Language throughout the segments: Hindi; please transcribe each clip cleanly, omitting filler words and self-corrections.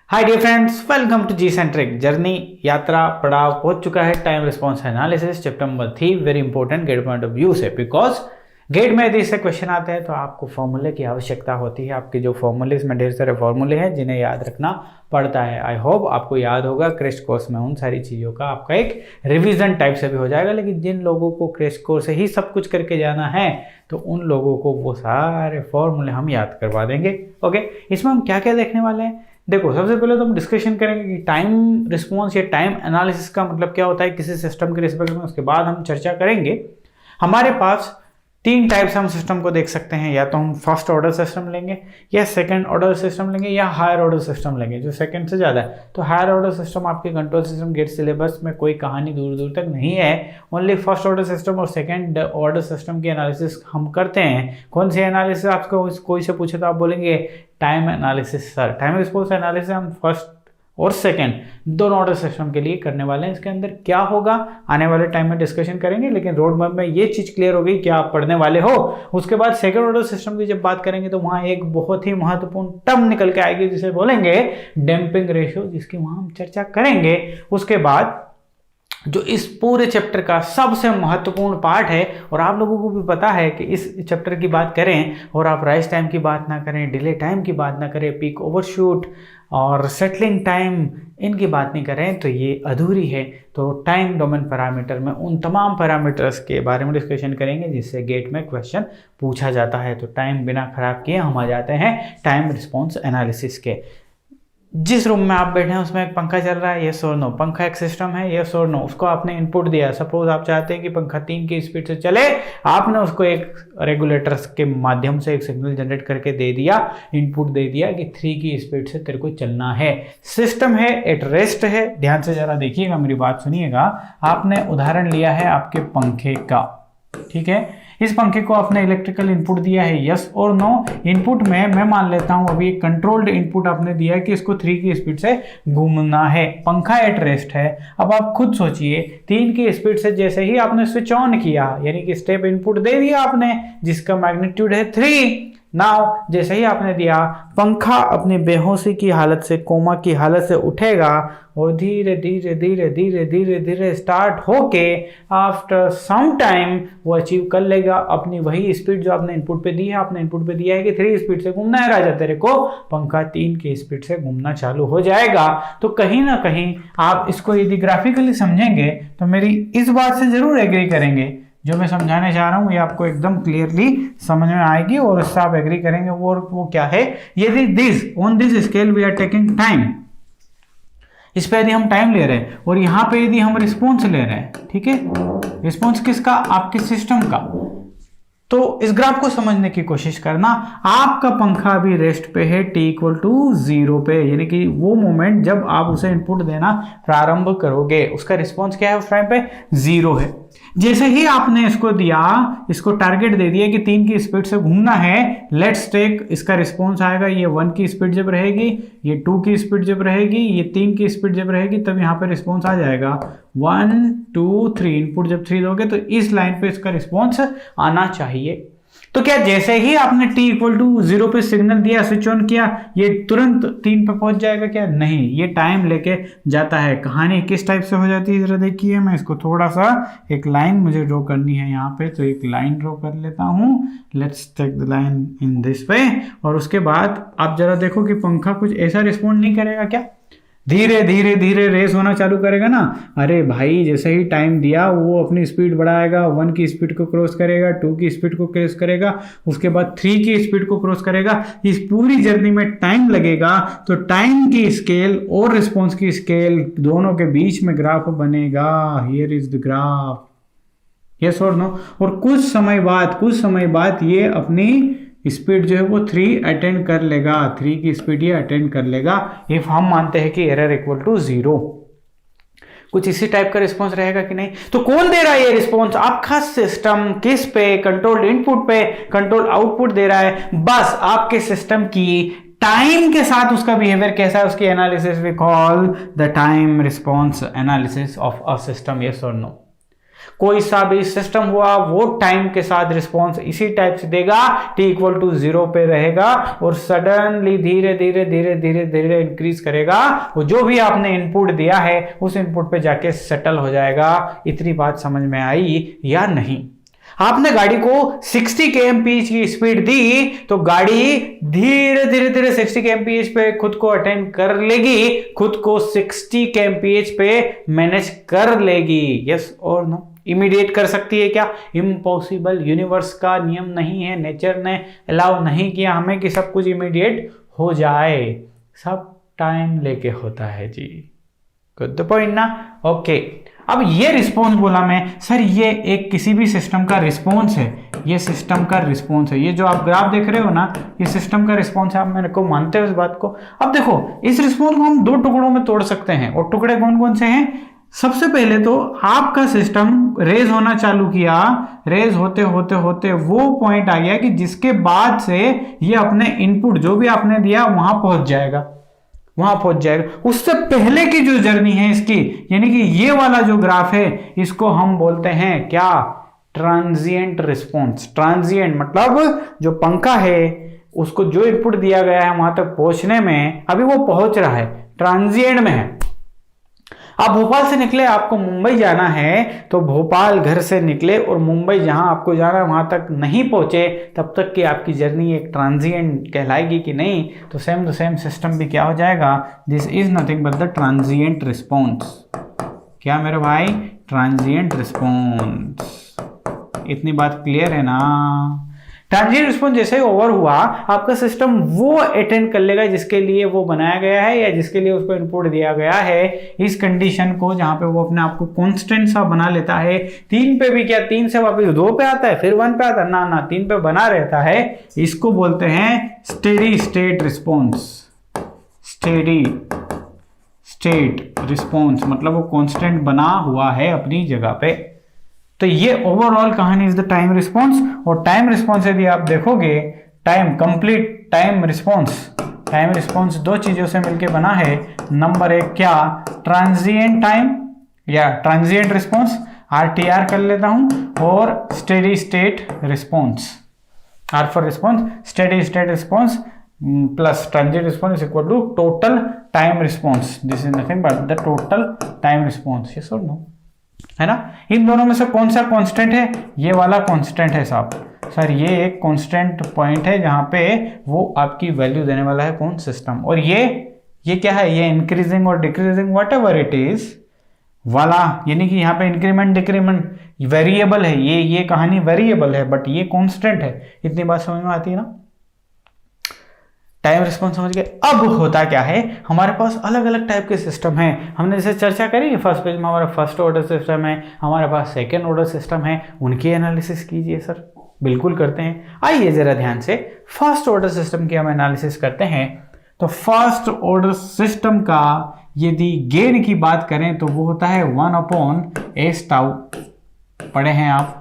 Hi dear friends, welcome to G centric journey. यात्रा पड़ाव पहुंच चुका है time response analysis chapter number 3। Very important GATE point of view से, बिकॉज गेट में यदि इससे क्वेश्चन आते हैं तो आपको फॉर्मूले की आवश्यकता होती है। आपके जो फॉर्मूले, इसमें ढेर सारे फॉर्मूले हैं जिन्हें याद रखना पड़ता है। आई होप आपको याद होगा। क्रैश कोर्स में उन सारी चीज़ों का आपका एक रिवीजन टाइप से भी हो जाएगा। लेकिन जिन लोगों को क्रैश कोर्स से ही सब कुछ करके जाना है तो उन लोगों को वो सारे फॉर्मूले हम याद करवा देंगे। ओके, इसमें हम क्या क्या देखने वाले हैं, देखो सबसे पहले तो हम डिस्कशन करेंगे कि टाइम रिस्पॉन्स या टाइम एनालिसिस का मतलब क्या होता है किसी सिस्टम के रिस्पेक्ट में। उसके बाद हम चर्चा करेंगे हमारे पास तीन टाइप से हम सिस्टम को देख सकते हैं। या तो हम फर्स्ट ऑर्डर सिस्टम लेंगे, या सेकंड ऑर्डर सिस्टम लेंगे, या हायर ऑर्डर सिस्टम लेंगे जो सेकंड से ज़्यादा है। तो हायर ऑर्डर सिस्टम आपके कंट्रोल सिस्टम गेट सिलेबस में कोई कहानी दूर दूर तक नहीं है। ओनली फर्स्ट ऑर्डर सिस्टम और सेकंड ऑर्डर सिस्टम की एनालिसिस हम करते हैं। कौन सी एनालिसिस, आपको कोई से पूछे तो आप बोलेंगे time analysis sir. Time response analysis हम फर्स्ट और सेकेंड दोनों ऑर्डर सिस्टम के लिए करने वाले हैं। इसके अंदर क्या होगा आने वाले टाइम में डिस्कशन करेंगे, लेकिन रोड मैप में ये चीज़ क्लियर हो गई क्या आप पढ़ने वाले हो। उसके बाद सेकेंड ऑर्डर सिस्टम की जब बात करेंगे तो वहाँ एक बहुत ही महत्वपूर्ण टर्म निकल के आएगी जिसे बोलेंगे डैम्पिंग रेशियो, जिसकी वहाँ हम चर्चा करेंगे। उसके बाद जो इस पूरे चैप्टर का सबसे महत्वपूर्ण पार्ट है, और आप लोगों को भी पता है कि इस चैप्टर की बात करें और आप राइज टाइम की बात ना करें, डिले टाइम की बात ना करें, पीक ओवरशूट और सेटलिंग टाइम इनकी बात नहीं करें तो ये अधूरी है। तो टाइम डोमेन पैरामीटर में उन तमाम पैरामीटर्स के बारे में डिस्कशन करेंगे जिससे गेट में क्वेश्चन पूछा जाता है। तो टाइम बिना खराब किए हम आ जाते हैं टाइम रिस्पॉन्स एनालिसिस के। जिस रूम में आप बैठे हैं उसमें एक पंखा चल रहा है, यस और नो। पंखा एक सिस्टम है, यस और नो। उसको आपने इनपुट दिया। सपोज आप चाहते हैं कि पंखा 3 की स्पीड से चले, आपने उसको एक रेगुलेटर के माध्यम से एक सिग्नल जनरेट करके दे दिया, इनपुट दे दिया कि 3 की स्पीड से तेरे को चलना है। सिस्टम है, एट रेस्ट है। ध्यान से जरा देखिएगा, मेरी बात सुनिएगा। आपने उदाहरण लिया है आपके पंखे का, ठीक है। इस पंखे को आपने इलेक्ट्रिकल इनपुट दिया है, यस और नो। इनपुट में मैं मान लेता हूं अभी एक कंट्रोल्ड इनपुट आपने दिया है कि इसको 3 की स्पीड से घूमना है। पंखा एट रेस्ट है। अब आप खुद सोचिए, 3 की स्पीड से जैसे ही आपने स्विच ऑन किया, यानी कि स्टेप इनपुट दे दिया आपने जिसका मैग्नीट्यूड है 3। नाउ जैसे ही आपने दिया, पंखा अपनी बेहोशी की हालत से, कोमा की हालत से उठेगा और धीरे धीरे धीरे धीरे धीरे धीरे स्टार्ट होके आफ्टर सम टाइम वो अचीव कर लेगा अपनी वही स्पीड जो आपने इनपुट पे दी है। आपने इनपुट पे दिया है कि 3 स्पीड से घूमना है राजा तेरे को, पंखा 3 की स्पीड से घूमना चालू हो जाएगा। तो कहीं ना कहीं आप इसको यदि ग्राफिकली समझेंगे तो मेरी इस बात से जरूर एग्री करेंगे। जो मैं समझाने चाह रहा हूँ ये आपको एकदम क्लियरली समझ में आएगी और इससे आप एग्री करेंगे। वो क्या है, यदि this on this scale we are taking time, इस पे यदि हम टाइम ले रहे हैं और यहाँ पे यदि हम रिस्पॉन्स ले रहे हैं, ठीक है। रिस्पॉन्स किसका, आपके सिस्टम का। तो इस ग्राफ को समझने की कोशिश करना। आपका पंखा अभी रेस्ट पे है, t = 0 पे, यानी कि वो मोमेंट जब आप उसे इनपुट देना प्रारंभ करोगे उसका रिस्पॉन्स क्या है, उस टाइम पे 0 है। जैसे ही आपने इसको दिया, इसको टारगेट दे दिया कि 3 की स्पीड से घूमना है, लेट्स टेक, इसका रिस्पॉन्स आएगा ये 1 की स्पीड जब रहेगी, ये 2 की स्पीड जब रहेगी, ये 3 की स्पीड जब रहेगी, तब यहाँ पे रिस्पॉन्स आ जाएगा 1 2 3। इनपुट जब 3 दोगे तो इस लाइन पे इसका रिस्पॉन्स आना चाहिए। तो क्या जैसे ही आपने t = 0 पे सिग्नल दिया, स्विच ऑन किया, ये तुरंत 3 पे पहुंच जाएगा क्या, नहीं, ये टाइम लेके जाता है। कहानी किस टाइप से हो जाती है जरा देखिए। मैं इसको थोड़ा सा, एक लाइन मुझे ड्रॉ करनी है यहाँ पे, तो एक लाइन ड्रॉ कर लेता हूँ। Let's take the line in this way. और उसके बाद आप जरा देखो कि पंखा कुछ ऐसा रिस्पॉन्ड नहीं करेगा क्या, धीरे धीरे धीरे रेस होना चालू करेगा ना। अरे भाई, जैसे ही टाइम दिया वो अपनी स्पीड बढ़ाएगा, 1 की स्पीड को क्रॉस करेगा, 2 की स्पीड को क्रॉस करेगा, उसके बाद 3 की स्पीड को क्रॉस करेगा। इस पूरी जर्नी में टाइम लगेगा। तो टाइम की स्केल और रिस्पॉन्स की स्केल दोनों के बीच में ग्राफ बनेगा। Here is the graph, yes और नो। और कुछ समय बाद ये अपनी स्पीड जो है वो 3 अटेंड कर लेगा, 3 की स्पीड ये अटेंड कर लेगा इफ हम मानते हैं कि एरर = 0। कुछ इसी टाइप का रिस्पॉन्स रहेगा कि नहीं। तो कौन दे रहा है ये रिस्पॉन्स, आपका सिस्टम। किस पे, कंट्रोल इनपुट पे कंट्रोल आउटपुट दे रहा है। बस आपके सिस्टम की टाइम के साथ उसका बिहेवियर कैसा है, उसकी analysis we call the time response analysis of a system, yes और नो। कोई सा भी सिस्टम हुआ वो टाइम के साथ रिस्पॉन्स इसी टाइप से देगा, t=0 पे रहेगा और सडनली धीरे धीरे धीरे धीरे धीरे इंक्रीज करेगा, वो जो भी आपने इनपुट दिया है उस इनपुट पे जाके सेटल हो जाएगा। इतनी बात समझ में आई या नहीं? आपने गाड़ी को 60 kmph की स्पीड दी तो गाड़ी धीरे धीरे धीरे 60 kmph पे खुद को अटेंड कर लेगी, खुद को 60 kmph पे मैनेज कर लेगी। यस और नो? इमीडिएट कर सकती है क्या? इम्पॉसिबल, यूनिवर्स का नियम नहीं है, नेचर ने अलाउ नहीं किया हमें कि सब कुछ इमीडिएट हो जाए, सब टाइम लेके होता है जी। गुड पॉइंट ना? ओके, अब ये रिस्पॉन्स बोला मैं, सर ये एक किसी भी सिस्टम का रिस्पॉन्स है, ये सिस्टम का रिस्पॉन्स है, ये जो आप ग्राफ देख रहे हो ना, ये सिस्टम का रिस्पॉन्स है। आप मेरे को मानते हो इस बात को? अब देखो, इस रिस्पॉन्स को हम 2 टुकड़ों में तोड़ सकते हैं, और टुकड़े कौन कौन से हैं? सबसे पहले तो आपका सिस्टम रेज होना चालू किया, रेज होते होते होते वो पॉइंट आ गया कि जिसके बाद से ये अपने इनपुट जो भी आपने दिया वहां पहुंच जाएगा, वहां पहुंच जाएगा। उससे पहले की जो जर्नी है इसकी, यानी कि ये वाला जो ग्राफ है, इसको हम बोलते हैं क्या? Transient response. ट्रांजिएंट मतलब जो पंखा है उसको जो इनपुट दिया गया है वहां तक पहुंचने में अभी वो पहुंच रहा है, ट्रांजिएंट में है। आप भोपाल से निकले, आपको मुंबई जाना है, तो भोपाल घर से निकले और मुंबई जहां आपको जाना है वहां तक नहीं पहुंचे, तब तक कि आपकी जर्नी एक ट्रांजिएंट कहलाएगी कि नहीं? तो सेम टू सेम सिस्टम भी क्या हो जाएगा? This is nothing but the transient response. क्या मेरे भाई? Transient response. इतनी बात क्लियर है ना? ट्रांजिएंट रिस्पॉन्स जैसे ही ओवर हुआ, आपका सिस्टम वो अटेंड कर लेगा जिसके लिए वो बनाया गया है या जिसके लिए उसको इनपुट दिया गया है। इस कंडीशन को जहां पे वो अपने आप को कांस्टेंट सा बना लेता है, 3 पे भी क्या, 3 से वापस 2 पे आता है, फिर 1 पे आता है, ना 3 पे बना रहता है, इसको बोलते हैं steady state response. Steady state response मतलब वो कांस्टेंट बना हुआ है अपनी जगह पे। तो ये ओवरऑल कहानी इज द टाइम रिस्पॉन्स। और टाइम रिस्पॉन्स यदि आप देखोगे, टाइम कंप्लीट टाइम रिस्पॉन्स 2 चीजों से मिलकर बना है। नंबर 1 क्या? ट्रांजिएंट टाइम या ट्रांजिएंट रिस्पॉन्स, RTR कर लेता हूं, और steady state response, R for response, steady state response plus transient response equal to total time response. This is nothing but the total time response. Yes और नो? है ना? इन दोनों में से कौन सा कांस्टेंट है? ये वाला कांस्टेंट है साहब। सर ये एक कांस्टेंट पॉइंट है जहां पे वो आपकी वैल्यू देने वाला है कौन? सिस्टम। और ये क्या है? ये इंक्रीजिंग और decreasing what ever it is वाला, यानी कि यहाँ पे इंक्रीमेंट डिक्रीमेंट वेरिएबल है, ये कहानी वेरिएबल है बट ये कांस्टेंट है। इतनी बात समझ में आती है ना? टाइम रिस्पॉन्स समझ गए। अब होता क्या है, हमारे पास अलग अलग टाइप के सिस्टम हैं। हमने जैसे चर्चा करी, फर्स्ट पेज में हमारा फर्स्ट ऑर्डर सिस्टम है, हमारे पास सेकेंड ऑर्डर सिस्टम है, उनकी एनालिसिस कीजिए सर। बिल्कुल करते हैं। आइए जरा ध्यान से फर्स्ट ऑर्डर सिस्टम की हम एनालिसिस करते हैं। तो फर्स्ट ऑर्डर सिस्टम का यदि गेन की बात करें तो वो होता है 1/s टाउ। पढ़े हैं आप?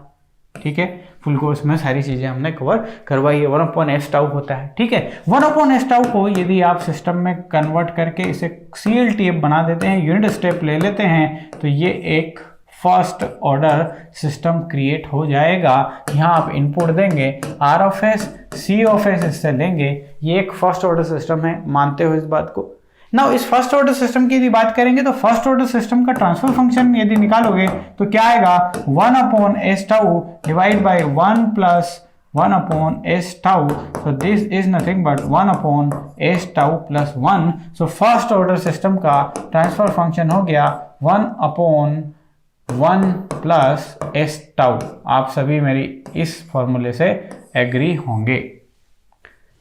ठीक है, फुल कोर्स में सारी चीजें हमने कवर करवाई है। 1/s टाउ होता है। ठीक है, 1/s टाउ को यदि आप सिस्टम में कन्वर्ट करके इसे CLTF बना देते हैं, यूनिट स्टेप ले लेते हैं, तो ये एक फर्स्ट ऑर्डर सिस्टम क्रिएट हो जाएगा। यहाँ आप इनपुट देंगे R(s), C(s) इससे लेंगे। ये एक फर्स्ट ऑर्डर सिस्टम है, मानते हो इस बात को? ना इस फर्स्ट ऑर्डर सिस्टम की यदि बात करेंगे तो फर्स्ट ऑर्डर सिस्टम का ट्रांसफर फंक्शन यदि निकालोगे तो क्या आएगा? 1/s tau divide by 1 + 1/s tau. so this is nothing but 1/s tau + 1। so first order system का ट्रांसफर फंक्शन हो गया 1/1 + s टाउ। आप सभी मेरी इस फॉर्मूले से एग्री होंगे?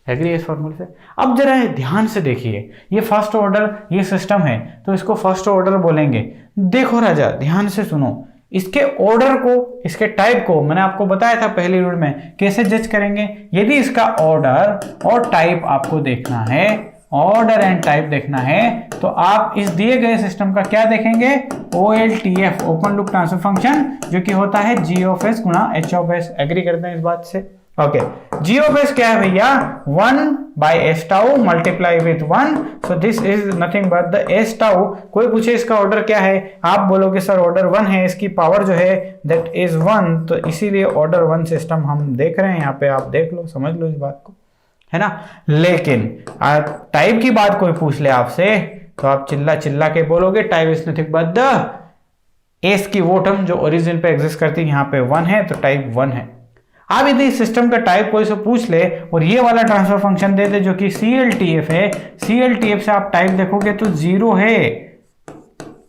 एग्री इस फॉर्मूले से? अब जरा ध्यान से देखिए, ये फर्स्ट ऑर्डर ये सिस्टम है तो इसको फर्स्ट ऑर्डर बोलेंगे। देखो राजा, ध्यान से सुनो, इसके ऑर्डर को, इसके टाइप को मैंने आपको बताया था पहली यूनिट में कैसे जज करेंगे। यदि इसका ऑर्डर और टाइप आपको देखना है, ऑर्डर एंड टाइप देखना है, तो आप इस दिए गए सिस्टम का क्या देखेंगे? OLTF, open loop transfer function, जो कि होता है G(s) × H(s). एग्री करते हैं इस बात से? ओके, जी ऑफ एस क्या है भैया, 1/s tau multiply with 1, so this is nothing but the s tau. कोई पूछे इसका ऑर्डर क्या है, आप बोलोगे सर ऑर्डर 1 है, इसकी पावर जो है दैट इज 1, तो इसीलिए ऑर्डर 1 सिस्टम हम देख रहे हैं यहाँ पे, आप देख लो, समझ लो इस बात को, है ना। लेकिन टाइप की बात कोई पूछ ले आपसे तो आप चिल्ला चिल्ला के बोलोगे type is nothing but the S की वो टर्म जो ओरिजिन पे एग्जिस्ट करती है, यहाँ पे 1 है तो टाइप 1 है। अब यदि सिस्टम का टाइप कोई से पूछ ले और ये वाला ट्रांसफर फंक्शन दे दे जो कि CLTF है, CLTF से आप टाइप देखोगे तो 0 है,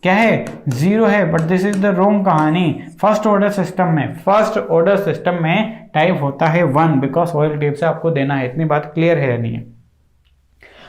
क्या है, 0 है, but this is the wrong कहानी। फर्स्ट ऑर्डर सिस्टम में टाइप होता है 1, बिकॉज OLTF से आपको देना है। इतनी बात क्लियर है या नहीं है।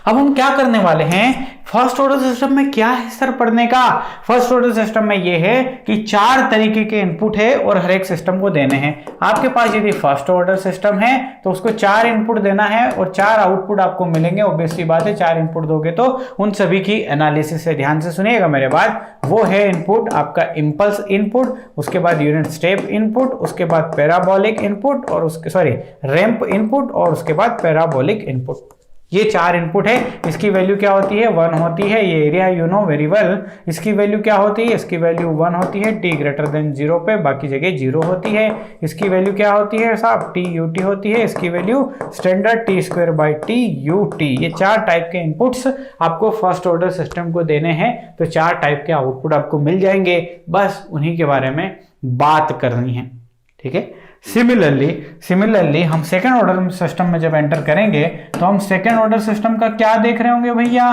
अब हम क्या करने वाले हैं, फर्स्ट ऑर्डर सिस्टम में क्या है सर पढ़ने का, फर्स्ट ऑर्डर सिस्टम में ये है कि 4 तरीके के इनपुट है और हर एक सिस्टम को देने हैं। आपके पास यदि फर्स्ट ऑर्डर सिस्टम है तो उसको 4 इनपुट देना है और 4 आउटपुट आपको मिलेंगे। ऑब्वियसली बात है, 4 इनपुट दोगे तो उन सभी की एनालिसिस है। ध्यान से सुनिएगा मेरे बात, वो है इनपुट आपका इंपल्स इनपुट, उसके बाद यूनिट स्टेप इनपुट, उसके बाद पैराबोलिक इनपुट और उसके रैंप इनपुट और उसके बाद पैराबोलिक इनपुट। ये 4 इनपुट है। इसकी वैल्यू क्या होती है, 1 होती है। ये area you know very well. इसकी वैल्यू क्या होती है, इसकी वैल्यू 1 होती है t ग्रेटर देन 0 पे, बाकी जगह 0 होती है। इसकी वैल्यू क्या होती है साहब, t ut होती है। इसकी वैल्यू स्टैंडर्ड t²/t ut। ये 4 टाइप के इनपुट्स आपको फर्स्ट ऑर्डर सिस्टम को देने हैं, तो 4 टाइप के आउटपुट आपको मिल जाएंगे, बस उन्हीं के बारे में बात करनी है, ठीक है। सिमिलरली हम सेकंड ऑर्डर सिस्टम में जब एंटर करेंगे तो हम सेकंड ऑर्डर सिस्टम का क्या देख रहे होंगे भैया,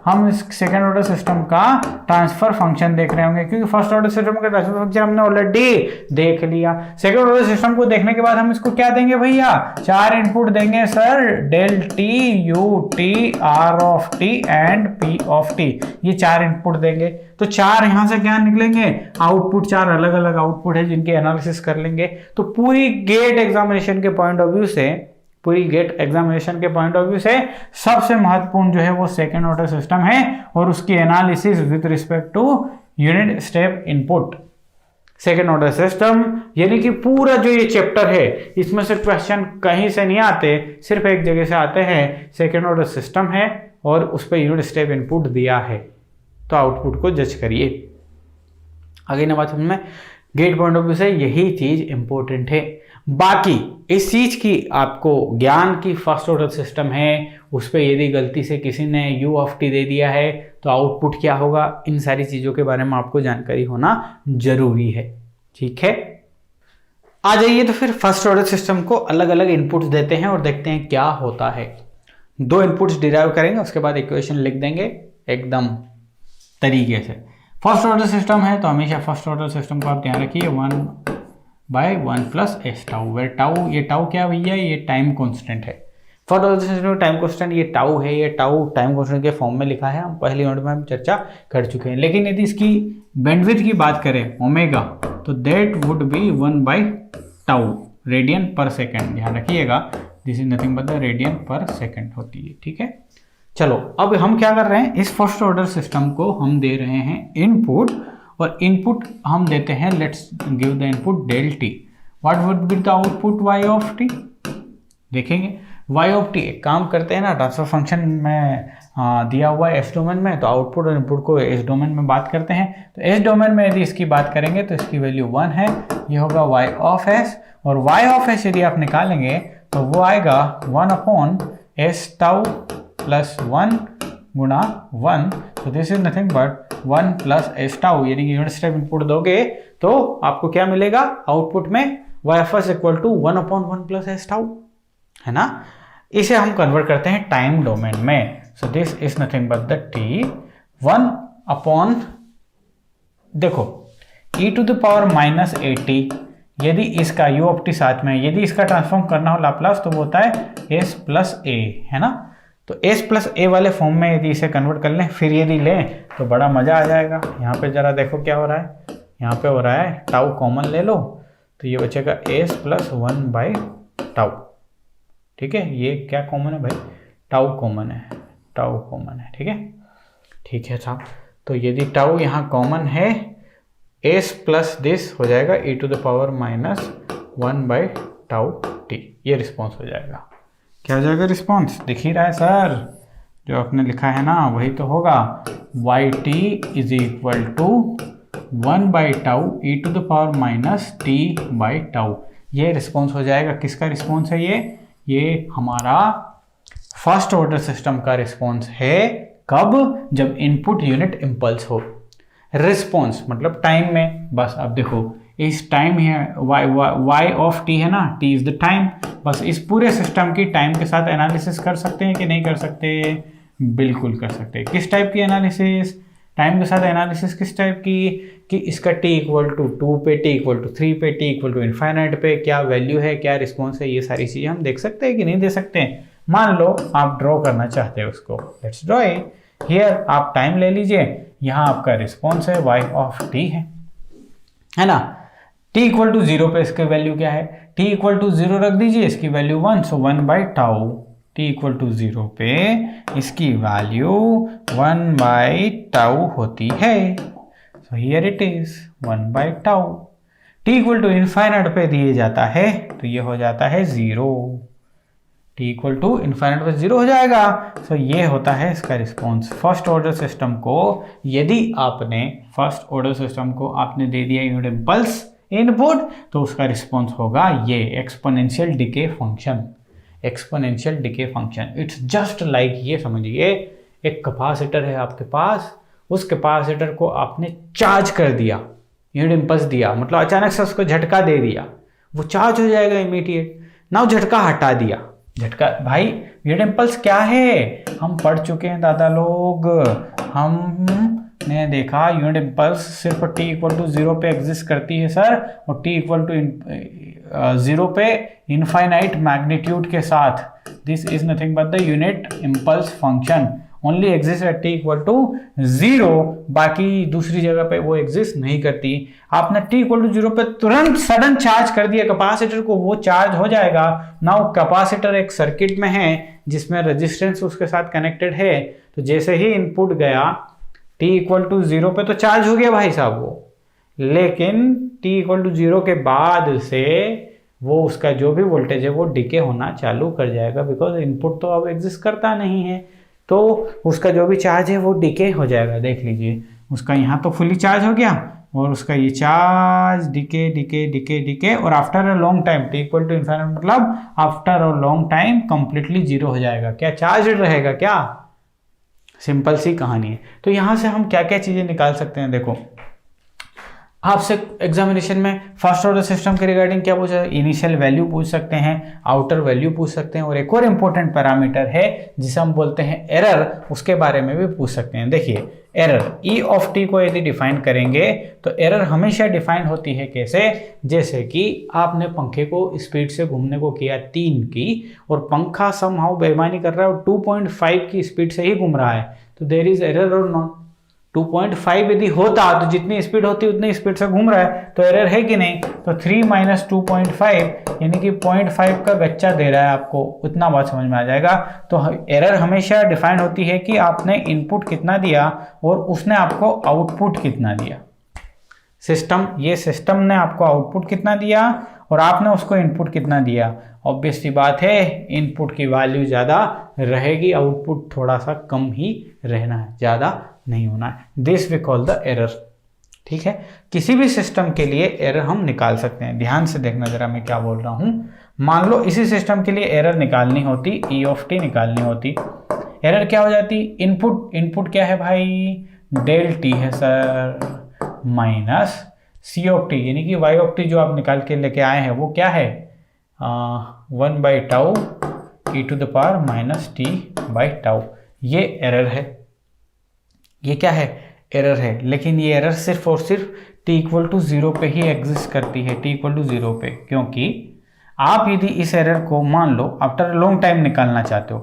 हम इस सेकंड ऑर्डर सिस्टम का ट्रांसफर फंक्शन देख रहे होंगे, क्योंकि फर्स्ट ऑर्डर सिस्टम का ट्रांसफर फंक्शन हमने ऑलरेडी देख लिया। सेकंड ऑर्डर सिस्टम को देखने के बाद हम इसको क्या देंगे भैया, 4 इनपुट देंगे sir, del t ut r of t and p of t। ये 4 इनपुट देंगे तो 4 यहां से क्या निकलेंगे, आउटपुट 4 अलग अलग आउटपुट है जिनके एनालिसिस कर लेंगे। तो पूरी गेट एग्जामिनेशन के पॉइंट ऑफ व्यू से सबसे महत्वपूर्ण जो है वो सेकेंड ऑर्डर सिस्टम है और उसकी analysis with respect to unit step input. Second order system यानी कि पूरा जो ये चैप्टर है इसमें से क्वेश्चन कहीं से नहीं आते, सिर्फ एक जगह से आते हैं। सेकेंड ऑर्डर सिस्टम है और उस पर यूनिट स्टेप इनपुट दिया है, तो आउटपुट को जज करिए। आगे ना बात में गेट पॉइंट ऑफ व्यू से यही चीज इंपॉर्टेंट है। बाकी इस चीज की आपको ज्ञान की फर्स्ट ऑर्डर सिस्टम है, उस पर यदि गलती से किसी ने u of t दे दिया है तो आउटपुट क्या होगा, इन सारी चीजों के बारे में आपको जानकारी होना जरूरी है, ठीक है। आ जाइए तो फिर फर्स्ट ऑर्डर सिस्टम को अलग अलग इनपुट्स देते हैं और देखते हैं क्या होता है। 2 इनपुट्स डिराइव करेंगे, उसके बाद इक्वेशन लिख देंगे एकदम तरीके से। फर्स्ट ऑर्डर सिस्टम है तो हमेशा फर्स्ट ऑर्डर सिस्टम को आप ध्यान रखिए 1/1 + s टाउ, वेर टाउ, ये टाउ क्या भैया, ये टाइम कांस्टेंट है। First order system time constant ये टाउ है, ये टाउ टाइम कांस्टेंट के फॉर्म में लिखा है, हम पहली यूनिट में हम चर्चा कर चुके हैं। लेकिन यदि इसकी बैंडविड्थ की बात करें ओमेगा, तो दैट वुड बी 1/टाउ रेडियन पर सेकेंड। ध्यान रखिएगा this is nothing but the radian पर सेकेंड होती है, ठीक है। चलो अब हम क्या कर रहे हैं, इस फर्स्ट ऑर्डर सिस्टम को हम दे रहे हैं इनपुट, और इनपुट हम देते हैं, let's give the input del t, what would be the output y of t। देखेंगे y of t, एक काम करते हैं ना, ट्रांसफर फंक्शन में दिया हुआ है s डोमेन में, तो आउटपुट और इनपुट को s डोमेन में बात करते हैं। तो s डोमेन में यदि इसकी बात करेंगे तो इसकी वैल्यू 1 है, ये होगा y of s, और y of s यदि आप निकालेंगे तो वो आएगा 1/s टाउ प्लस 1 गुणा 1, तो this is nothing but 1 + s tau, यानी कि यूनिट स्टेप इनपुट दोगे तो आपको क्या मिलेगा आउटपुट में, y of s = 1/1 + s tau, है ना। इसे हम कन्वर्ट करते हैं टाइम डोमेन में, so this is nothing but the t 1/, देखो e⁻−at, यदि इसका u of t साथ में, यदि इसका ट्रांसफॉर्म करना हो लाप्लास तो वो होता है s + a, है ना। तो s + a वाले फॉर्म में यदि इसे कन्वर्ट कर लें, फिर यदि लें तो बड़ा मजा आ जाएगा। यहाँ पे जरा देखो क्या हो रहा है, यहाँ पे हो रहा है टाउ कॉमन ले लो तो ये बचेगा s + 1/टाउ, ठीक है। ये क्या कॉमन है भाई, टाउ कॉमन है, ठीक है साहब। तो यदि टाउ यहाँ कॉमन है, s + दिस हो जाएगा e⁻−1/टाउ t, ये रिस्पॉन्स हो जाएगा। क्या हो जाएगा रिस्पॉन्स? दिख ही रहा है सर, जो आपने लिखा है ना वही तो होगा। Y t is equal to 1/τ e to the power minus t/τ। ये रिस्पॉन्स हो जाएगा। किसका रिस्पॉन्स है ये हमारा फर्स्ट ऑर्डर सिस्टम का रिस्पॉन्स है। कब? जब इनपुट यूनिट इम्पल्स हो। रिस्पॉन्स मतलब टाइम में। बस अब देखो इस टाइम है y ऑफ t है ना, t इज द टाइम। बस इस पूरे सिस्टम की टाइम के साथ एनालिसिस कर सकते हैं कि नहीं कर सकते? बिल्कुल कर सकते हैं। किस टाइप की एनालिसिस? टाइम के साथ एनालिसिस किस टाइप की? कि इसका t इक्वल टू 2 पे, t इक्वल टू 3 पे, t इक्वल टू इनफाइनाइट पे क्या वैल्यू है, क्या रिस्पॉन्स है, ये सारी चीज़ें हम देख सकते हैं कि नहीं दे सकते हैं। मान लो आप ड्रॉ करना चाहते हैं उसको, लेट्स ड्रॉ इट। हियर आप टाइम ले लीजिए, यहाँ आपका रिस्पॉन्स है y ऑफ t है ना। t इक्वल टू 0 पे इसकी वैल्यू क्या है? t इक्वल टू 0 रख दीजिए, इसकी value 1, so 1/τ। t equal to 0 पे इसकी वैल्यू 1/τ होती है। So here it is 1/τ। t equal to infinite पे दिए जाता है तो ये हो जाता है 0। t इक्वल टू इनफाइनाइट पे 0 हो जाएगा। सो ये होता है इसका रिस्पॉन्स। फर्स्ट ऑर्डर सिस्टम को यदि आपने फर्स्ट ऑर्डर सिस्टम को आपने दे दिया यूनिट इम्पल्स इनपुट, तो उसका रिस्पॉन्स होगा ये exponential decay function. Exponential decay function it's just like, ये समझिए एक कैपेसिटर है आपके पास, उस कैपेसिटर को आपने चार्ज कर दिया, यूनिट इम्पल्स दिया, मतलब अचानक से उसको झटका दे दिया, वो चार्ज हो जाएगा इमीडिएट। नाउ झटका हटा दिया, झटका भाई यूनिट इम्पल्स क्या है हम पढ़ चुके हैं दादा लोग। हमने देखा यूनिट इम्पल्स सिर्फ t इक्वल टू 0 पे एग्जिस्ट करती है सर, और t इक्वल टू 0 पे इनफाइनाइट मैग्नीट्यूड के साथ। This is nothing but the unit impulse function only exist at t equal to 0, बाकी दूसरी जगह पे वो एग्जिस्ट नहीं करती। आपने t इक्वल टू 0 पे तुरंत सडन चार्ज कर दिया कैपेसिटर को, वो चार्ज हो जाएगा। नाउ कैपेसिटर एक सर्किट में है जिसमें रेजिस्टेंस उसके साथ कनेक्टेड है, तो जैसे ही इनपुट गया t इक्वल टू 0 पे तो चार्ज हो गया भाई साहब वो, लेकिन t इक्वल टू 0 के बाद से वो उसका जो भी वोल्टेज है वो डिके होना चालू कर जाएगा, बिकॉज इनपुट तो अब एग्जिस्ट करता नहीं है, तो उसका जो भी चार्ज है वो डिके हो जाएगा। देख लीजिए उसका यहाँ तो फुली चार्ज हो गया, और उसका ये charge decay decay decay decay, और after a long time t equal to infinite मतलब after a long time completely 0 हो जाएगा। क्या चार्ज रहेगा क्या? सिंपल सी कहानी है। तो यहाँ से हम क्या क्या चीज़ें निकाल सकते हैं? देखो आपसे एग्जामिनेशन में फर्स्ट ऑर्डर सिस्टम के रिगार्डिंग क्या पूछा? इनिशियल वैल्यू पूछ सकते हैं, आउटर वैल्यू पूछ सकते हैं, और एक और इम्पोर्टेंट पैरामीटर है जिसे हम बोलते हैं एरर, उसके बारे में भी पूछ सकते हैं। देखिए एरर ई ऑफ टी को यदि डिफाइन करेंगे तो एरर हमेशा डिफाइन होती है कैसे? जैसे कि आपने पंखे को स्पीड से घूमने को किया 3 की, और पंखा समहाउ बेईमानी कर रहा है और 2.5 की स्पीड से ही घूम रहा है, तो देयर इज एरर और नॉट? 2.5 यदि होता तो जितनी स्पीड होती उतनी स्पीड से घूम रहा है, तो एरर है कि नहीं? तो 3 माइनस 2.5 यानी कि 0.5 का गच्चा दे रहा है आपको, उतना बात समझ में आ जाएगा। तो एरर हमेशा डिफाइन होती है कि आपने इनपुट कितना दिया और उसने आपको आउटपुट कितना दिया। सिस्टम ने आपको आउटपुट कितना दिया और आपने उसको इनपुट कितना दिया। ऑब्वियस सी बात है इनपुट की वैल्यू ज़्यादा रहेगी, आउटपुट थोड़ा सा कम ही रहना है, ज़्यादा नहीं होना है। This we call the error. ठीक है, किसी भी सिस्टम के लिए एरर हम निकाल सकते हैं। ध्यान से देखना जरा मैं क्या बोल रहा हूँ। मान लो इसी सिस्टम के लिए एरर निकालनी होती, ई ऑफ टी निकालनी होती, एरर क्या हो जाती? इनपुट क्या है भाई? डेल टी है sir, minus c of t, यानी कि वाई ऑफ टी जो आप निकाल के लेके आए हैं वो क्या है? 1/τ e to the power minus t/τ। ये एरर है, ये क्या है? एरर है। लेकिन ये एरर सिर्फ और सिर्फ t इक्वल टू 0 पे ही एग्जिस्ट करती है, t इक्वल टू 0 पे, क्योंकि आप यदि इस एरर को मान लो आफ्टर लॉन्ग टाइम निकालना चाहते हो,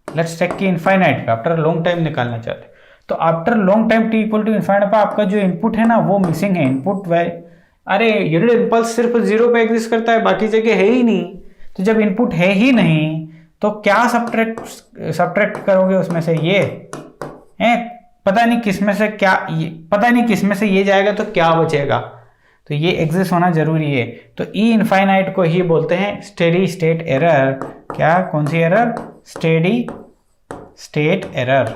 लेट्स टेक कि इनफाइनाइट पे आफ्टर लॉन्ग टाइम निकालना चाहते हो, तो after long time t equal to infinite पे आपका जो इनपुट है ना वो मिसिंग है। इनपुट अरे यूनिट इम्पल्स सिर्फ 0 पे एग्जिस्ट करता है, बाकी जगह है ही नहीं। तो जब इनपुट है ही नहीं तो क्या सब्ट्रैक्ट करोगे उसमें से? ये पता नहीं किस में से क्या, पता नहीं किस में से ये जाएगा तो क्या बचेगा? तो ये एग्जिस्ट होना जरूरी है। तो ई इनफाइनाइट को ही बोलते हैं स्टेडी स्टेट एरर। क्या, कौन सी एरर? Steady state error.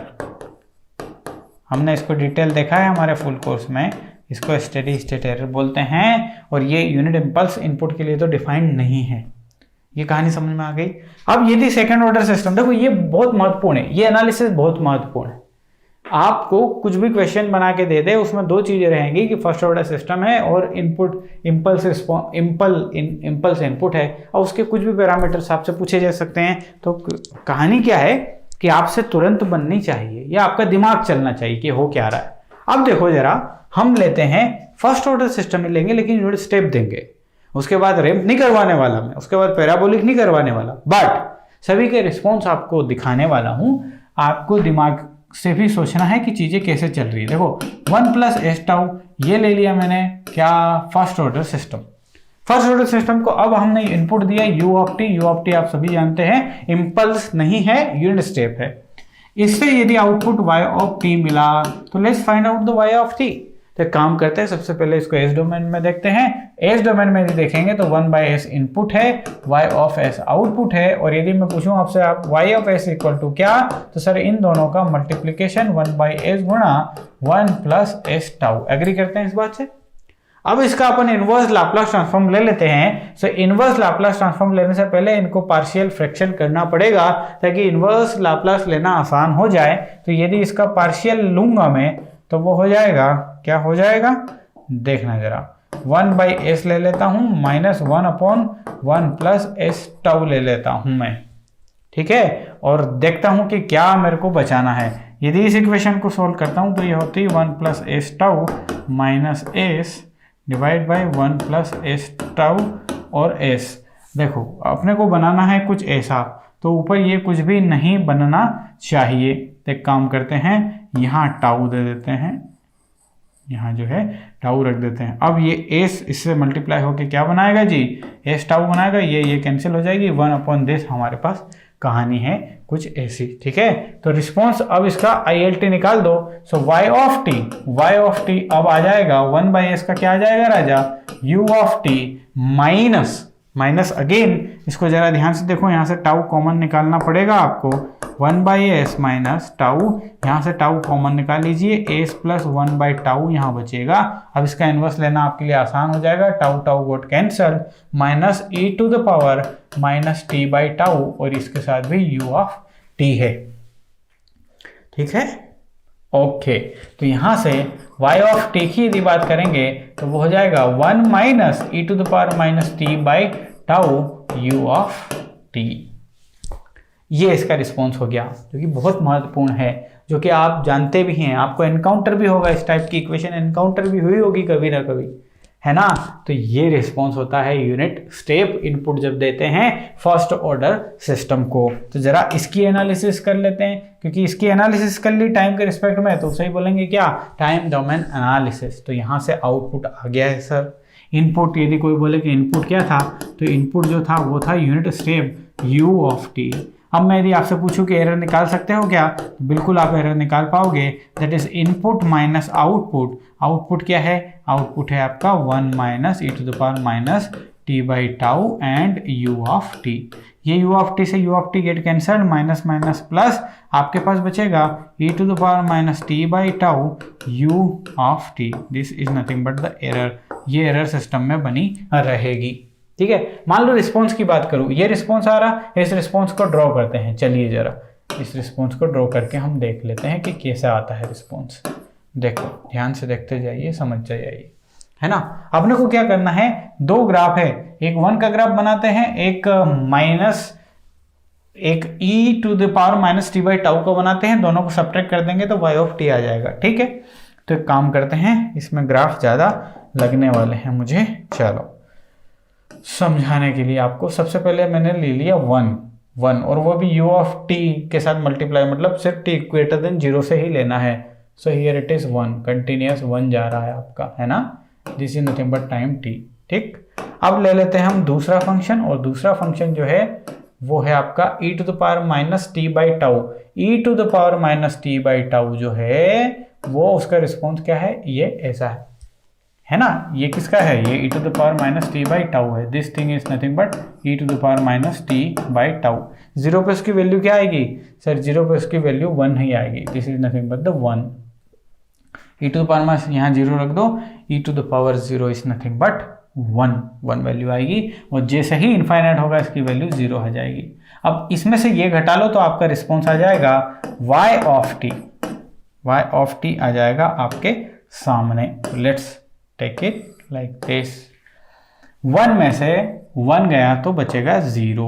हमने इसको डिटेल देखा है हमारे फुल कोर्स में, इसको स्टेडी स्टेट एरर बोलते हैं। और ये यूनिट इंपल्स इनपुट के लिए तो डिफाइंड नहीं है। ये कहानी समझ में आ गई। अब यदि सेकंड ऑर्डर सिस्टम, देखो ये बहुत महत्वपूर्ण है, ये एनालिसिस बहुत महत्वपूर्ण है। आपको कुछ भी क्वेश्चन बना के दे दे, उसमें दो चीजें रहेंगी कि फर्स्ट ऑर्डर सिस्टम है और इनपुट इम्पल्स इनपुट है, और उसके कुछ भी पैरामीटर्स आपसे पूछे जा सकते हैं। तो कहानी क्या है कि आपसे तुरंत बननी चाहिए या आपका दिमाग चलना चाहिए कि हो क्या रहा है। अब देखो जरा, हम लेते हैं फर्स्ट ऑर्डर सिस्टम में लेंगे, लेकिन यूनिट स्टेप देंगे, उसके बाद रैंप नहीं करवाने वाला मैं, उसके बाद पैराबोलिक नहीं करवाने वाला, बट सभी के रिस्पॉन्स आपको दिखाने वाला हूं। आपको दिमाग से भी सोचना है कि चीजें कैसे चल रही है। देखो 1 प्लस एस टाउ ये ले लिया मैंने, क्या, first order system. First order system को अब हमने इनपुट दिया यू ऑफ टी आप सभी जानते हैं इम्पल्स नहीं है, यूनिट स्टेप है। इससे यदि आउटपुट y ऑफ टी मिला तो let's find out the y of T. तो काम करते हैं, सबसे पहले इसको एस डोमेन में देखते हैं। एस डोमेन में यदि देखेंगे तो 1/s इनपुट है, y ऑफ s आउटपुट है। और यदि मैं पूछूं आपसे आप y of s equal to क्या, तो सर इन दोनों का मल्टीप्लीकेशन 1/s गुणा 1 प्लस एस टाउ। एग्री करते हैं इस बात से? अब इसका अपन इनवर्स लाप्लास ट्रांसफॉर्म ले लेते हैं। सो इनवर्स लाप्लास ट्रांसफॉर्म लेने से पहले इनको पार्शियल फ्रैक्शन करना पड़ेगा ताकि इनवर्स लाप्लास लेना आसान हो जाए। तो यदि इसका पार्शियल लूंगा मैं तो वो हो जाएगा, क्या हो जाएगा, देखना जरा, 1/s ले लेता हूं माइनस 1/1 प्लस एस टाउ ले लेता हूं मैं, ठीक है। और देखता हूं कि क्या मेरे को बचाना है। यदि इस इक्वेशन को सोल्व करता हूं तो ये होती है 1 plus S tau minus S divide by 1 plus S tau और एस। देखो अपने को बनाना है कुछ ऐसा, तो ऊपर ये कुछ भी नहीं बनना चाहिए। तो एक काम करते हैं, यहाँ टाउ दे देते हैं, यहाँ जो है टाउ रख देते हैं। अब ये एस इससे मल्टीप्लाई होके क्या बनाएगा जी, एस टाउ बनाएगा। ये कैंसिल हो जाएगी, 1/this हमारे पास कहानी है कुछ ऐसी, ठीक है। तो रिस्पॉन्स अब इसका ILT निकाल दो। सो y ऑफ टी अब आ जाएगा 1/s का क्या आ जाएगा राजा, u of t minus again इसको जरा ध्यान से देखो, यहाँ से टाउ कॉमन निकालना पड़ेगा आपको, 1/s माइनस टाउ, यहाँ से टाउ कॉमन निकाल लीजिए, s प्लस 1/टाउ यहाँ बचेगा। अब इसका इनवर्स लेना आपके लिए आसान हो जाएगा, tau got cancel, minus e to the power minus t/टाउ, और इसके साथ भी u ऑफ t है, ठीक है। ओके, तो यहाँ से y ऑफ t की यदि बात करेंगे तो वो हो जाएगा 1 minus e to the power minus t/टाउ u ऑफ t। ये इसका रिस्पॉन्स हो गया, जो कि बहुत महत्वपूर्ण है, जो कि आप जानते भी हैं, आपको एनकाउंटर भी होगा, इस टाइप की इक्वेशन एनकाउंटर भी हुई होगी कभी ना कभी, है ना। तो ये रिस्पॉन्स होता है यूनिट स्टेप इनपुट जब देते हैं फर्स्ट ऑर्डर सिस्टम को। तो जरा इसकी एनालिसिस कर लेते हैं, क्योंकि इसकी एनालिसिस कर ली टाइम के रिस्पेक्ट में तो सही बोलेंगे क्या, टाइम डोमेन एनालिसिस। तो यहाँ से आउटपुट आ गया है सर। इनपुट यदि कोई बोले कि इनपुट क्या था, तो इनपुट जो था वो था unit step u of t। अब मैं यदि आपसे पूछूं कि एरर निकाल सकते हो क्या, तो बिल्कुल आप एरर निकाल पाओगे। That is input minus output. Output क्या है, आउटपुट है आपका 1 minus e to the power minus t/टाउ एंड u ऑफ t। ये u ऑफ t से u of t get cancelled, minus minus plus, आपके पास बचेगा e to the power minus t/टाउ u of t। This is nothing but the error. ये एरर सिस्टम में बनी रहेगी, ठीक है। मान लो रिस्पॉन्स की बात करूं, ये रिस्पॉन्स आ रहा है, इस रिस्पॉन्स को ड्रॉ करते हैं। चलिए जरा इस रिस्पॉन्स को ड्रॉ करके हम देख लेते हैं कि कैसा आता है रिस्पॉन्स। देखो ध्यान से देखते जाइए, समझ जाइए, है ना। अपने को क्या करना है, दो ग्राफ है, एक 1 का ग्राफ बनाते हैं, एक e to the power minus t/टाउ को बनाते हैं। दोनों को सब्ट्रैक्ट कर देंगे तो y ऑफ t आ जाएगा, ठीक है। तो एक काम करते हैं, इसमें ग्राफ ज्यादा लगने वाले हैं मुझे, चलो समझाने के लिए आपको। सबसे पहले मैंने ले लिया 1 और वो भी u ऑफ t के साथ मल्टीप्लाई, मतलब सिर्फ t ग्रेटर देन 0 से ही लेना है। So here it is 1, continuous 1 जा रहा है आपका, है ना। This is nothing but time t, ठीक। अब ले लेते हैं हम दूसरा फंक्शन, और दूसरा फंक्शन जो है वो है आपका e to the power minus t/टाउ। e to the power minus t/टाउ जो है वो उसका रिस्पॉन्स क्या है, ये ऐसा है ना, ये किसका है, ये e to the power minus t by tau है, this thing is nothing but e to the power minus t by tau. Zero पे उसकी वैल्यू क्या आएगी सर, जीरो पे उसकी वैल्यू 1 ही आएगी, this is nothing but the 1। e to the power minus यहाँ जीरो रख दो, e to the power 0 is nothing but 1 value आएगी, और जैसे ही इनफाइनाइट होगा इसकी वैल्यू 0 आ जाएगी। अब इसमें से ये घटा लो तो आपका रिस्पॉन्स आ जाएगा y ऑफ t आ जाएगा आपके सामने। Let's take it like this, 1 में से 1 गया तो बचेगा 0।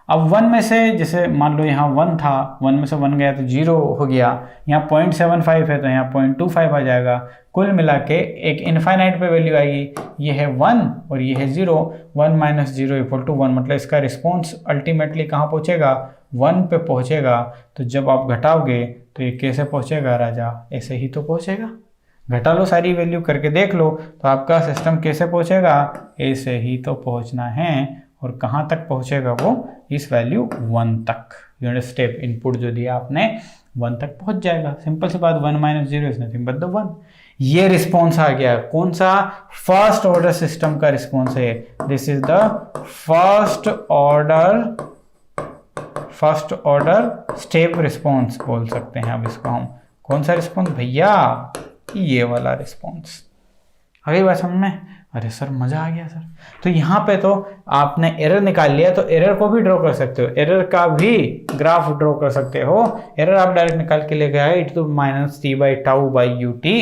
अब 1 में से जैसे मान लो यहाँ 1 था, 1 में से 1 गया तो 0 हो गया, यहाँ 0.75 है तो यहाँ 0.25 आ जाएगा। कुल मिला के एक इनफाइनाइट पे वैल्यू आएगी, ये है 1 और ये है 0, 1 माइनस 0 इक्वल टू 1, मतलब इसका रिस्पॉन्स अल्टीमेटली कहाँ पहुँचेगा, 1 पे पहुँचेगा। तो जब आप घटाओगे तो ये कैसे पहुँचेगा राजा, ऐसे ही तो पहुँचेगा। घटा लो, सारी वैल्यू करके देख लो तो आपका सिस्टम कैसे पहुँचेगा, ऐसे ही तो पहुँचना है। और कहाँ तक पहुँचेगा वो, इस वैल्यू 1 तक। यूनिट स्टेप इनपुट जो दिया आपने 1 तक पहुँच जाएगा। सिंपल सी बात, 1 minus 0 is nothing but the 1। ये रिस्पॉन्स आ गया, कौन सा, फर्स्ट ऑर्डर सिस्टम का रिस्पॉन्स है। This is the first order step response बोल सकते हैं अब इसको हम। कौन सा रिस्पॉन्स भैया, ये वाला रिस्पॉन्स। अगली बात समझ में, अरे सर मजा आ गया सर। तो यहाँ पे तो आपने एरर निकाल लिया, तो एरर को भी ड्रॉ कर सकते हो, एरर का भी ग्राफ ड्रॉ कर सकते हो। एरर आप डायरेक्ट निकाल के लेके आए, e to minus t by tau by u t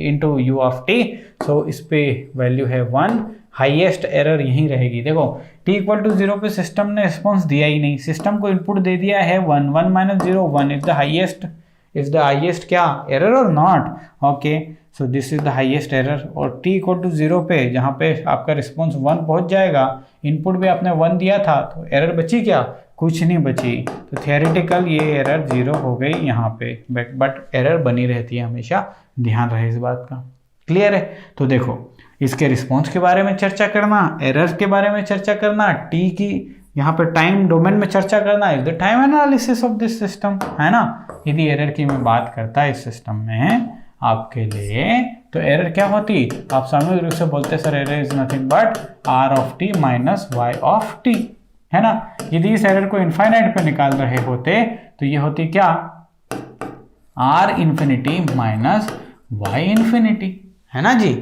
into u of t. So इस पे वैल्यू है 1, हाईएस्ट एरर यहीं रहेगी। देखो t इक्वल टू 0 पे सिस्टम ने रिस्पॉन्स दिया ही नहीं, सिस्टम को इनपुट दे दिया है 1, 1 माइनस 0 1 इज द हाईएस्ट क्या एरर और not, okay. So this is the highest error. और t इक्वल टू 0 पे जहाँ पे आपका रिस्पॉन्स 1 पहुँच जाएगा, इनपुट भी आपने 1 दिया था, तो एरर बची क्या, कुछ नहीं बची। तो थियोरेटिकल ये एरर 0 हो गई यहाँ पे, बट एरर बनी रहती है हमेशा, ध्यान रहे इस बात का। क्लियर है। तो देखो इसके रिस्पॉन्स के बारे में चर्चा करना, एरर के बारे में चर्चा करना, t की यहाँ पे टाइम डोमेन में चर्चा करना, is the time analysis of this system, है ना। यदि एरर की मैं बात करता इस सिस्टम में आपके लिए, तो एरर क्या होती, आप सामूहिक रूप से बोलते sir error is nothing but r of t minus y of t, है ना। यदि इस एरर को इनफाइनाइट पे निकाल रहे होते तो ये होती क्या, r infinity minus y infinity, है ना जी।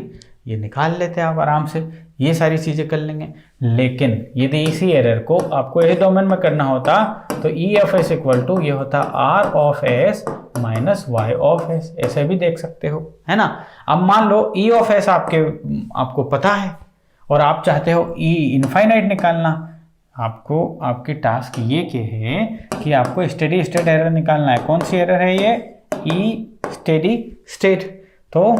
ये निकाल लेते हैं आप आराम से, ये सारी चीजें कर लेंगे। लेकिन यदि इसी एरर को आपको ए डोमेन में करना होता तो e of s equal to ये होता r of s minus y of s, ऐसे भी देख सकते हो, है ना। अब मान लो ई ऑफ एस आपको पता है और आप चाहते हो ई इनफाइनाइट निकालना। आपको आपकी टास्क ये के है कि आपको स्टेडी स्टेट एरर निकालना है। कौन सी एरर है ये, ई स्टेडी स्टेट। तो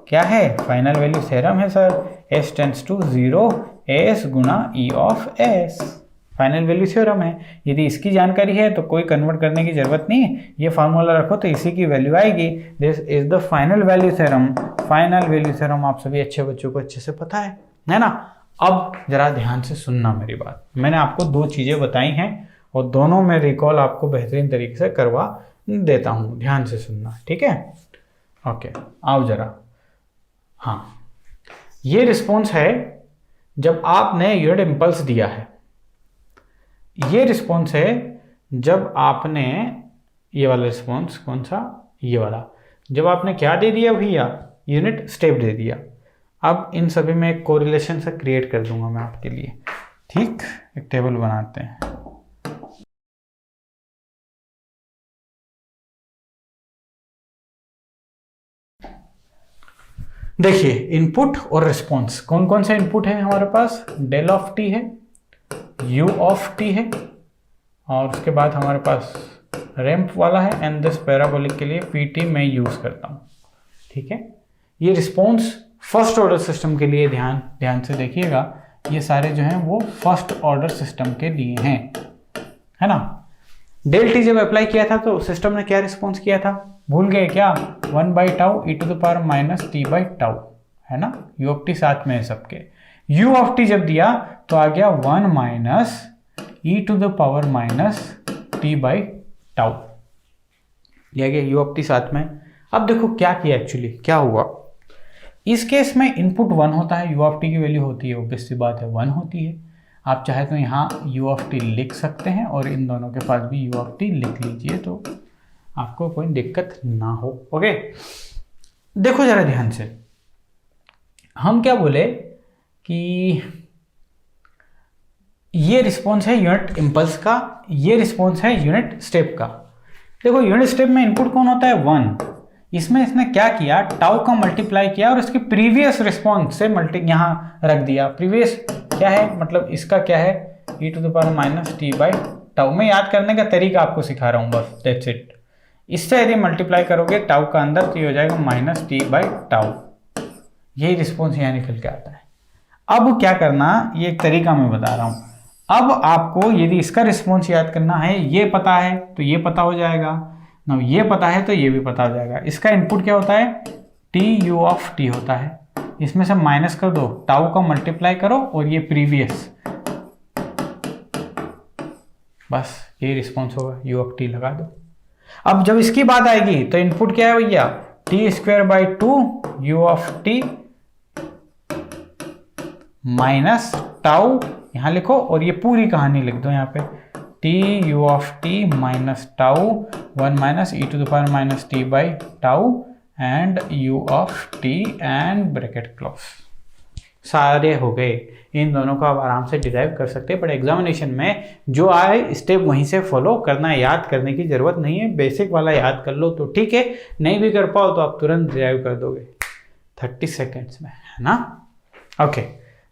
क्या है, फाइनल वैल्यू थ्योरम है sir, s tends to 0 s गुना e of s, final value theorem है। यदि इसकी जानकारी है तो कोई कन्वर्ट करने की जरूरत नहीं है, ये फार्मूला रखो तो इसी की वैल्यू आएगी। This is the final value theorem. Final value theorem आप सभी अच्छे बच्चों को अच्छे से पता है ना। अब जरा ध्यान से सुनना मेरी बात, मैंने आपको 2 चीजें बताई हैं और दोनों में रिकॉल आपको बेहतरीन तरीके से करवा देता हूँ, ध्यान से सुनना, ठीक है। ओके आओ जरा, हाँ ये रिस्पॉन्स है जब आपने यूनिट इम्पल्स दिया है, ये रिस्पॉन्स है जब आपने, ये वाला रिस्पॉन्स कौन सा, ये वाला, जब आपने क्या दे दिया भैया, यूनिट स्टेप दे दिया। अब इन सभी में एक कोरिलेशन से क्रिएट कर दूंगा मैं आपके लिए, ठीक। एक टेबल बनाते हैं। देखिए इनपुट और रिस्पॉन्स, कौन कौन से इनपुट है हमारे पास, डेल ऑफ टी है, यू ऑफ टी है, और उसके बाद हमारे पास रैंप वाला है, एंड दिस पैराबोलिक के लिए पी टी मैं यूज करता हूँ, ठीक है। ये रिस्पॉन्स फर्स्ट ऑर्डर सिस्टम के लिए, ध्यान से देखिएगा, ये सारे जो हैं वो फर्स्ट ऑर्डर सिस्टम के लिए हैं, है ना। डेल टी जब अप्लाई किया था तो सिस्टम ने क्या रिस्पॉन्स किया था, भूल गए क्या, 1 by tau e to the power minus t by tau, है ना। यू ऑफ टी साथ में है सबके। यू ऑफ टी जब दिया तो आ गया 1 minus e to the power minus t by tau, लिया गया यू ऑफ टी साथ में। अब देखो क्या किया, एक्चुअली क्या हुआ, इस केस में इनपुट 1 होता है, u ऑफ टी की वैल्यू होती है ऑब्वियस सी बात है 1 होती है। आप चाहे तो यहाँ u ऑफ टी लिख सकते हैं और इन दोनों के पास भी u ऑफ टी लिख लीजिए, तो आपको कोई दिक्कत ना हो। ओके, देखो जरा ध्यान से, हम क्या बोले कि ये रिस्पॉन्स है यूनिट इम्पल्स का, ये रिस्पॉन्स है यूनिट स्टेप का। देखो यूनिट स्टेप में इनपुट कौन होता है 1, इसमें इसने क्या किया, टाउ का मल्टीप्लाई किया और इसकी प्रीवियस रिस्पॉन्स से यहाँ रख दिया। प्रीवियस क्या है, मतलब इसका क्या है, e to the power minus t by tau. मैं याद करने का तरीका आपको सिखा रहा हूँ बस, दैट्स इट। इससे यदि मल्टीप्लाई करोगे टाउ का अंदर तो ये हो जाएगा माइनस टी बाई टाउ, यही रिस्पॉन्स यहाँ निकल के आता है। अब क्या करना, ये एक तरीका मैं बता रहा हूँ। अब आपको यदि इसका रिस्पॉन्स याद करना है, ये पता है तो ये पता हो जाएगा ना, ये पता है तो ये भी पता हो जाएगा। इसका इनपुट क्या होता है, टी यू ऑफ टी होता है, इसमें से माइनस कर दो, टाउ का मल्टीप्लाई करो और ये प्रीवियस, बस ये रिस्पॉन्स होगा, यू ऑफ टी लगा दो। अब जब इसकी बात आएगी तो इनपुट क्या है भैया, T square by 2 you of t minus tau, यहां लिखो और ये पूरी कहानी लिख दो यहाँ पे, t u of t minus tau 1 minus e to the power minus t by tau and u of t and bracket close. सारे हो गए, इन दोनों को आप आराम से डिराइव कर सकते हैं, बट एग्जामिनेशन में जो आए स्टेप वहीं से फॉलो करना है, याद करने की जरूरत नहीं है। बेसिक वाला याद कर लो तो ठीक है, नहीं भी कर पाओ तो आप तुरंत डिराइव कर दोगे 30 सेकेंड्स में, है ना। Okay,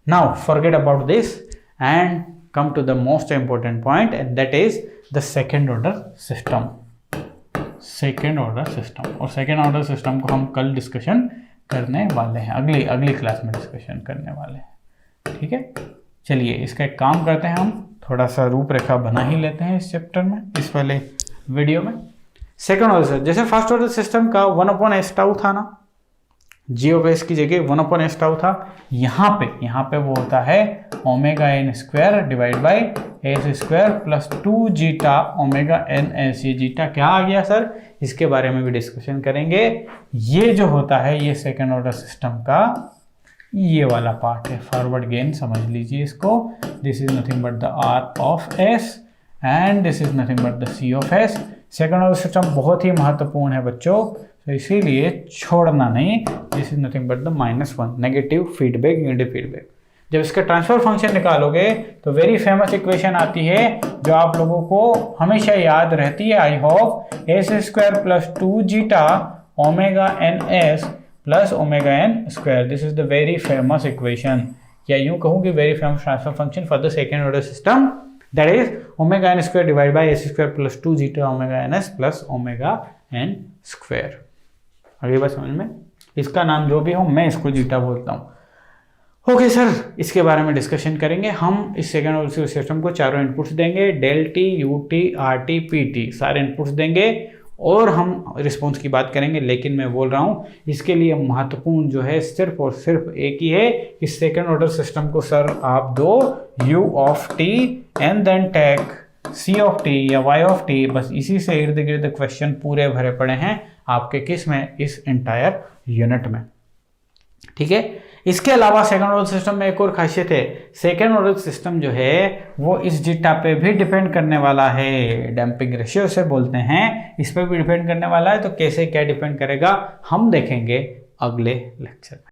now forget about this and come to the most important point, and that is the second order system। Second order system, और सेकेंड ऑर्डर सिस्टम को हम कल डिस्कशन करने वाले हैं, अगली क्लास में डिस्कशन करने वाले हैं, ठीक है। चलिए इसका एक काम करते हैं, हम थोड़ा सा रूपरेखा बना ही लेते हैं इस चैप्टर में, इस वाले वीडियो में। सेकेंड ऑर्डर, जैसे फर्स्ट ऑर्डर सिस्टम का 1/s टाउ था ना, जी ऑफ एस की जगह 1/s टाउ था, यहाँ पे वो होता है omega n square divide by s square plus 2 zeta omega n s. ये जीटा क्या आ गया सर, इसके बारे में भी डिस्कशन करेंगे। ये जो होता है ये सेकेंड ऑर्डर सिस्टम का ये वाला पार्ट है, फॉरवर्ड गेन समझ लीजिए इसको। This is nothing but the r of s and this is nothing but the c of s. Second order system बहुत ही महत्वपूर्ण है बच्चों, तो इसीलिए छोड़ना नहीं। This is nothing but the -1 negative feedback, unity feedback. जब इसका ट्रांसफर फंक्शन निकालोगे तो वेरी फेमस इक्वेशन आती है जो आप लोगों को हमेशा याद रहती है, I hope, s square plus 2 zeta omega n s plus omega n square. This is the very famous equation, या यूं कहूँ कि very famous transfer function for the second order system, that is omega n square divide by s square plus 2 zeta omega n s plus omega n square. अगली बात समझ में, इसका नाम जो भी हो मैं इसको जीटा बोलता हूँ। ओके सर, इसके बारे में डिस्कशन करेंगे हम। इस सेकेंड ऑर्डर सिस्टम को चारों इनपुट्स देंगे, del t, u t, r t, p t, सारे इनपुट्स देंगे और हम रिस्पॉन्स की बात करेंगे। लेकिन मैं बोल रहा हूँ इसके लिए महत्वपूर्ण जो है सिर्फ और सिर्फ एक ही है, इस सेकेंड ऑर्डर सिस्टम को सर आप दो u of t and then take c of t या वाई ऑफ टी, बस इसी से इर्द गिर्द क्वेश्चन पूरे भरे पड़े हैं आपके किस में, इस एंटायर यूनिट में, ठीक है। इसके अलावा सेकंड ऑर्डर सिस्टम में एक और खासियत है, सेकंड ऑर्डर सिस्टम जो है वो इस जीटा पे भी डिपेंड करने वाला है, डैम्पिंग रेशियो से बोलते हैं, इस पे भी डिपेंड करने वाला है। तो कैसे क्या डिपेंड करेगा हम देखेंगे अगले लेक्चर में।